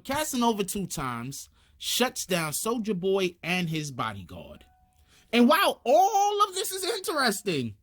Casanova 2 times shuts down Soulja Boy and his bodyguard. And while all of this is interesting,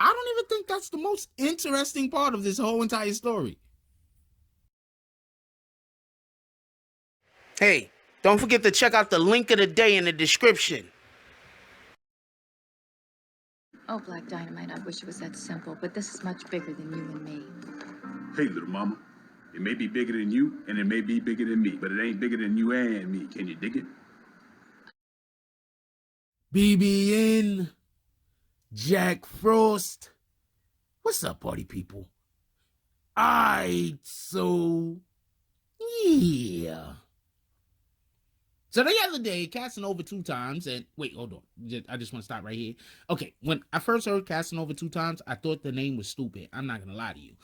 I don't even think that's the most interesting part of this whole entire story. Hey, don't forget to check out the link of the day in the description. Oh, Black Dynamite, I wish it was that simple, but this is much bigger than you and me. Hey, little mama. It may be bigger than you, and it may be bigger than me, but it ain't bigger than you and me. Can you dig it? BBN, Jack Frost. What's up, party people? So, yeah. So the other day, Casanova 2 times, and wait, hold on. I just want to stop right here. Okay, when I first heard Casanova 2 times, I thought the name was stupid. I'm not going to lie to you.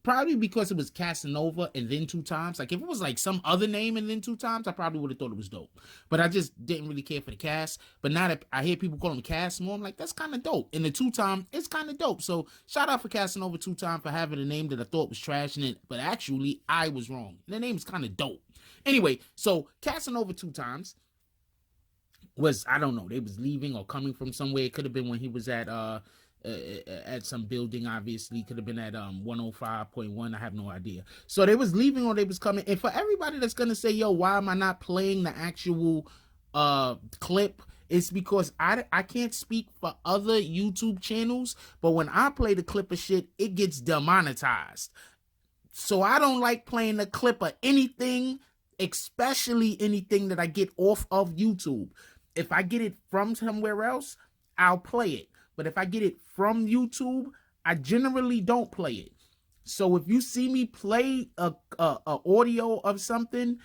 Probably because it was Casanova and then 2 times. Like, if it was like some other name and then 2 times, I probably would have thought it was dope. But I just didn't really care for the cast. But now that I hear people call him Cas more, I'm like, that's kind of dope. And the 2 time, it's kind of dope. So shout out for Casanova 2 times for having a name that I thought was trash, but actually, I was wrong. And the name is kind of dope. Anyway, so Casanova 2 times was, I don't know, they was leaving or coming from somewhere. It could have been when he was at some building, obviously. Could have been at 105.1. I have no idea. So they was leaving or they was coming. And for everybody that's gonna say, yo, why am I not playing the actual clip? It's because I can't speak for other YouTube channels, but when I play the clip of shit, it gets demonetized. So I don't like playing the clip of anything, especially anything that I get off of YouTube. If I get it from somewhere else, I'll play it. But if I get it from YouTube, I generally don't play it. So if you see me play a audio of something,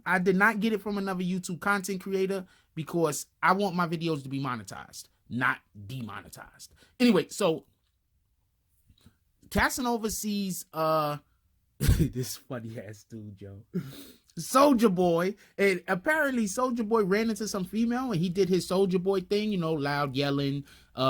I did not get it from another YouTube content creator because I want my videos to be monetized, not demonetized. Anyway, so Casanova sees this funny ass dude, yo. Soulja Boy, and apparently Soulja Boy ran into some female and he did his Soulja Boy thing, loud yelling,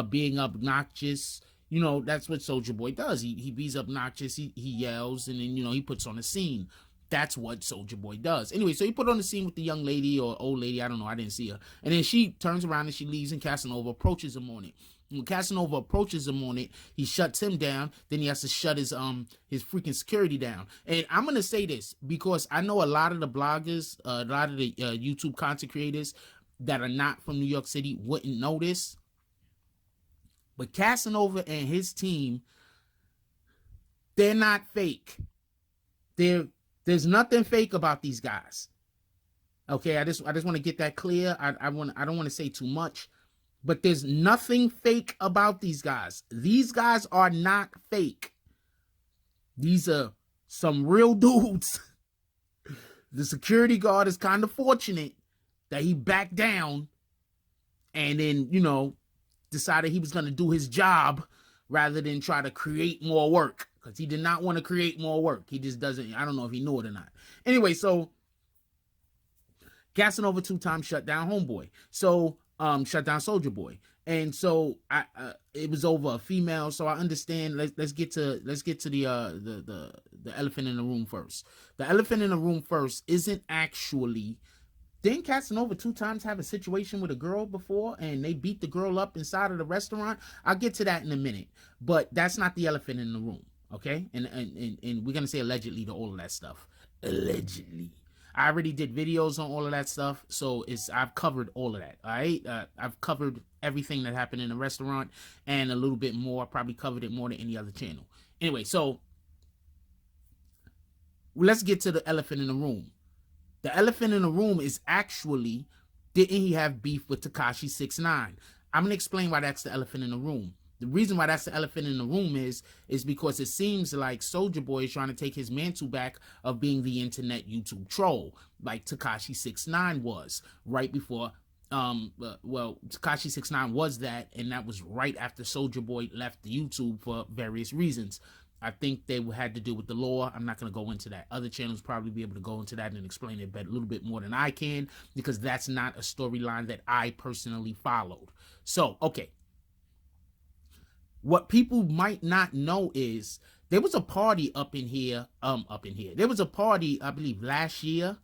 being obnoxious. That's what Soulja Boy does. He be's obnoxious, he yells, and then he puts on a scene. That's what Soulja Boy does. Anyway, so he put on the scene with the young lady or old lady, I don't know, I didn't see her. And then she turns around and she leaves, and Casanova approaches him on it. When Casanova approaches him on it, he shuts him down. Then he has to shut his freaking security down. And I'm gonna say this because I know a lot of the bloggers, a lot of the YouTube content creators that are not from New York City wouldn't know this. But Casanova and his team, they're not fake. There's nothing fake about these guys. Okay, I just want to get that clear. I don't want to say too much. But there's nothing fake about these guys. These guys are not fake. These are some real dudes. The security guard is kind of fortunate that he backed down and then, decided he was going to do his job rather than try to create more work. Because he did not want to create more work. He just doesn't. I don't know if he knew it or not. Anyway, so Casanova 2 times shut down Homeboy. So shut down Soulja Boy, and so it was over a female. So I understand. Let's get to the elephant in the room first. The elephant in the room first isn't actually. Didn't Casanova 2 times have a situation with a girl before, and they beat the girl up inside of the restaurant? I'll get to that in a minute, but that's not the elephant in the room, okay? And we're gonna say allegedly to all of that stuff. Allegedly. I already did videos on all of that stuff, so I've covered all of that, all right? I've covered everything that happened in the restaurant and a little bit more. I probably covered it more than any other channel. Anyway, so let's get to the elephant in the room. The elephant in the room is actually, didn't he have beef with Tekashi 6ix9ine? I'm going to explain why that's the elephant in the room. The reason why that's the elephant in the room is because it seems like Soulja Boy is trying to take his mantle back of being the internet YouTube troll, like Tekashi 6ix9ine was right before. Tekashi 6ix9ine was that, and that was right after Soulja Boy left the YouTube for various reasons. I think they had to do with the law. I'm not going to go into that. Other channels probably be able to go into that and explain it a little bit more than I can, because that's not a storyline that I personally followed. So, okay. What people might not know is There was a party up in here. There was a party, I believe, last year.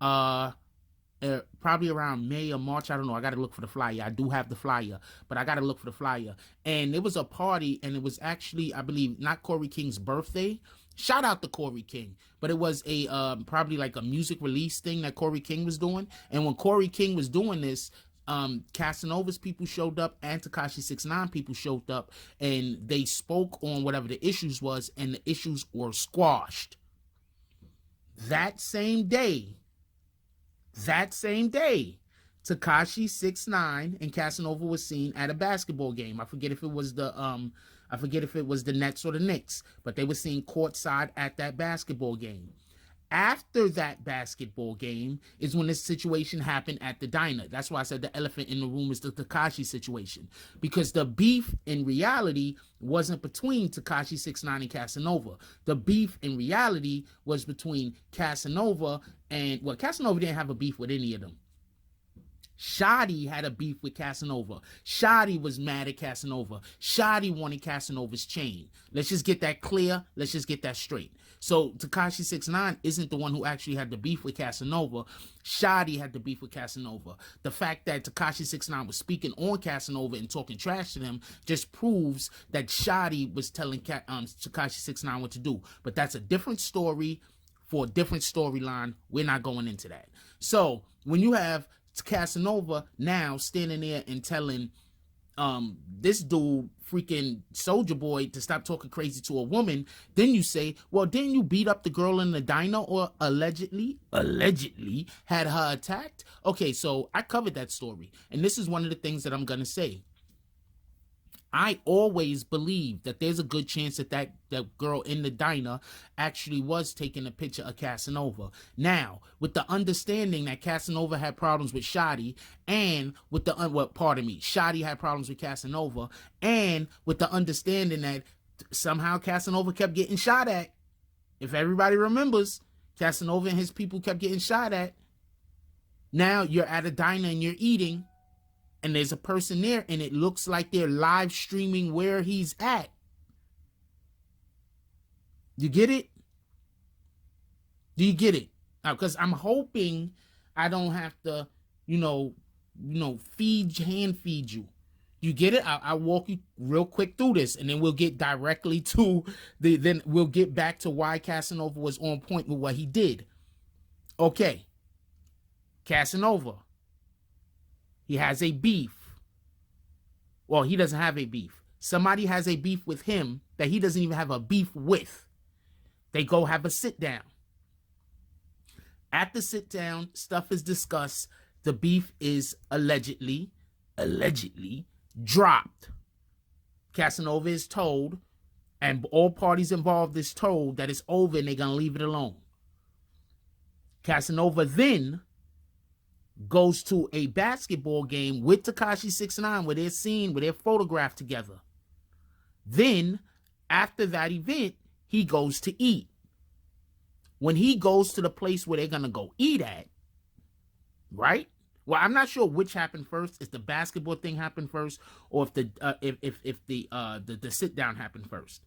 Probably around May or March. I don't know. I got to look for the flyer. I do have the flyer, but I got to look for the flyer. And it was a party, and it was actually, I believe, not Corey King's birthday. Shout out to Corey King, but it was a probably like a music release thing that Corey King was doing. And when Corey King was doing this, Casanova's people showed up and Tekashi 6ix9ine people showed up, and they spoke on whatever the issues was, and the issues were squashed. That same day, Tekashi 6ix9ine and Casanova was seen at a basketball game. I forget if it was the Nets or the Knicks, but they were seen courtside at that basketball game. After that basketball game is when this situation happened at the diner. That's why I said the elephant in the room is the Tekashi situation, because the beef in reality wasn't between Tekashi 6ix9ine and Casanova. The beef in reality was between Casanova and, well, Casanova didn't have a beef with any of them. Shotty had a beef with Casanova. Shotty was mad at Casanova. Shotty wanted Casanova's chain. Let's just get that clear. Let's just get that straight. So Tekashi 6ix9ine isn't the one who actually had the beef with Casanova. Shotty had the beef with Casanova. The fact that Tekashi 6ix9ine was speaking on Casanova and talking trash to them just proves that Shotty was telling Tekashi 6ix9ine what to do. But that's a different story for a different storyline. We're not going into that. So when you have Casanova now standing there and telling this dude, freaking Soulja Boy, to stop talking crazy to a woman, then you say, well, didn't you beat up the girl in the diner, or allegedly had her attacked? Okay, so I covered that story, and this is one of the things that I'm gonna say. I always believe that there's a good chance that that girl in the diner actually was taking a picture of Casanova. Now, with the understanding that Casanova had problems with Shotty, and with the, Shotty had problems with Casanova, and with the understanding that somehow Casanova kept getting shot at. If everybody remembers, Casanova and his people kept getting shot at. Now you're at a diner and you're eating, and there's a person there, and it looks like they're live streaming where he's at. You get it? Do you get it? Because I'm hoping I don't have to, hand feed you. You get it? I'll walk you real quick through this, and then we'll get directly to then we'll get back to why Casanova was on point with what he did. Okay. Casanova. He has a beef. Well, he doesn't have a beef. Somebody has a beef with him that he doesn't even have a beef with. They go have a sit down. At the sit down, stuff is discussed. The beef is allegedly dropped. Casanova is told, and all parties involved is told, that it's over and they're going to leave it alone. Casanova then goes to a basketball game with Tekashi 6ix9ine where they're seen, where they're photographed together. Then, after that event, he goes to eat. When he goes to the place where they're going to go eat at, right? Well, I'm not sure which happened first, if the basketball thing happened first, or if the sit down happened first.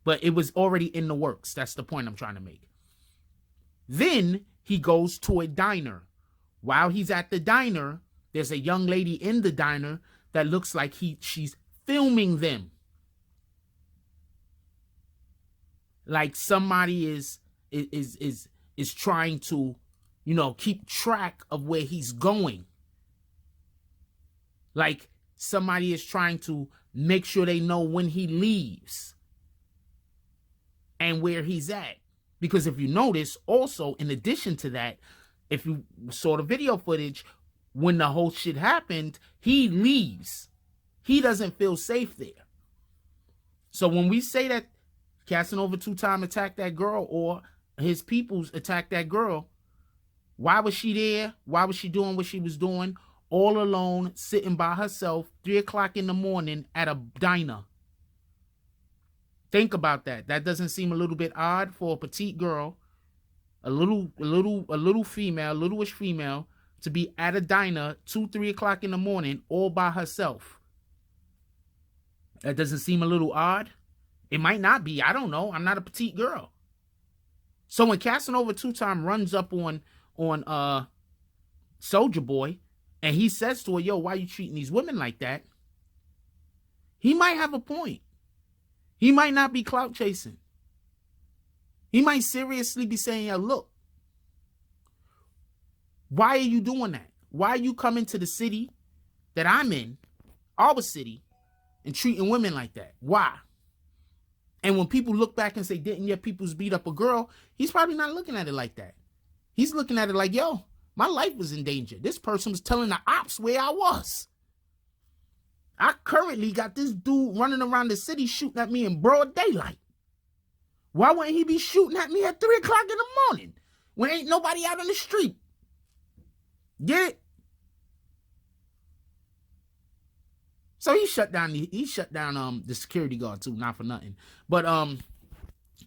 But it was already in the works. That's the point I'm trying to make. Then he goes to a diner. While he's at the diner, there's a young lady in the diner that looks like she's filming them. Like somebody is trying to, keep track of where he's going. Like somebody is trying to make sure they know when he leaves and where he's at. Because if you notice, also, in addition to that, if you saw the video footage, when the whole shit happened, he leaves. He doesn't feel safe there. So when we say that Casanova 2-time attacked that girl, or his peoples attacked that girl, why was she there? Why was she doing what she was doing? All alone, sitting by herself, 3 o'clock in the morning at a diner. Think about that. That doesn't seem a little bit odd for a petite girl, a little female, littleish female, to be at a diner 2-3 o'clock in the morning all by herself? That doesn't seem a little odd? It might not be. I don't know. I'm not a petite girl. So when Casanova 2-time runs up on Soulja Boy, and he says to her, yo, why you treating these women like that? He might have a point. He might not be clout chasing. He might seriously be saying, yo, look, why are you doing that? Why are you coming to the city that I'm in, our city, and treating women like that? Why? And when people look back and say, didn't your peoples beat up a girl? He's probably not looking at it like that. He's looking at it like, yo, my life was in danger. This person was telling the ops where I was. I currently got this dude running around the city shooting at me in broad daylight. Why wouldn't he be shooting at me at 3 o'clock in the morning when ain't nobody out on the street? Get it? So he shut down the security guard too, not for nothing. But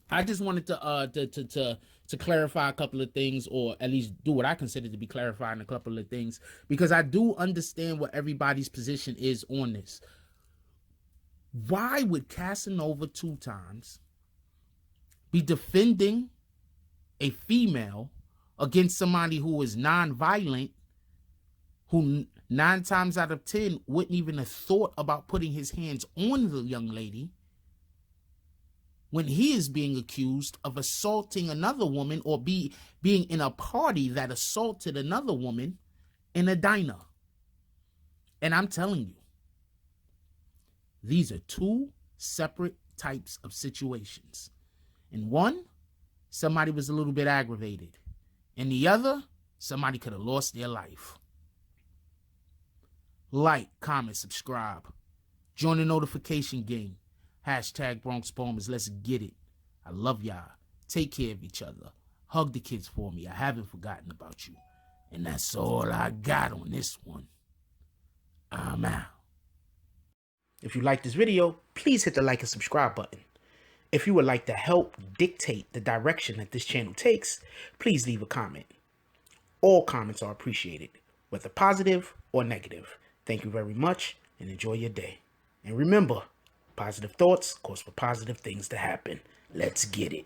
I just wanted to clarify a couple of things, or at least do what I consider to be clarifying a couple of things, because I do understand what everybody's position is on this. Why would Casanova 2-times be defending a female against somebody who is non-violent, who 9 times out of 10 wouldn't even have thought about putting his hands on the young lady, when he is being accused of assaulting another woman, or being in a party that assaulted another woman in a diner? And I'm telling you, these are 2 separate types of situations. In one, somebody was a little bit aggravated. In the other, somebody could have lost their life. Like, comment, subscribe. Join the notification game. Hashtag Bronx Poems. Let's get it. I love y'all. Take care of each other. Hug the kids for me. I haven't forgotten about you. And that's all I got on this one. I'm out. If you like this video, please hit the like and subscribe button. If you would like to help dictate the direction that this channel takes, please leave a comment. All comments are appreciated, whether positive or negative. Thank you very much, and enjoy your day. And remember, positive thoughts cause for positive things to happen. Let's get it.